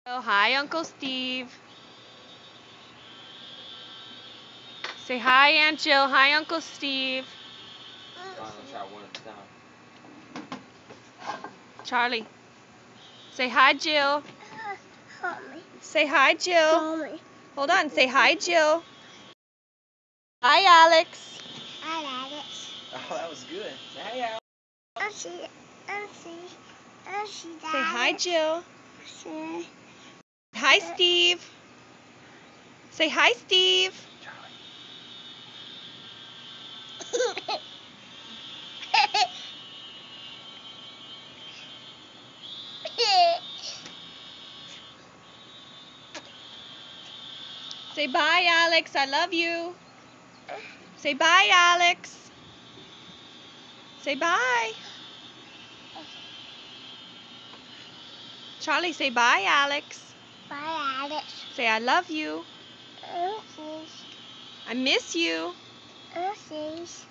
Oh, hi, Uncle Steve. Say hi, Aunt Jill. Hi, Uncle Steve. Charlie. Say hi, Jill. Say hi, Jill. Hold on. Say hi, Jill. Hi, Alex. Hi, Alex. Oh, that was good. Hey, Al. Say Say hi, Jill. Say Hi, Steve. Say hi, Steve. Say bye, Alex. I love you. Say bye, Alex. Say bye. Charlie, say bye, Alex. Bye, Alex. Say I love you. I miss you. Oopsies.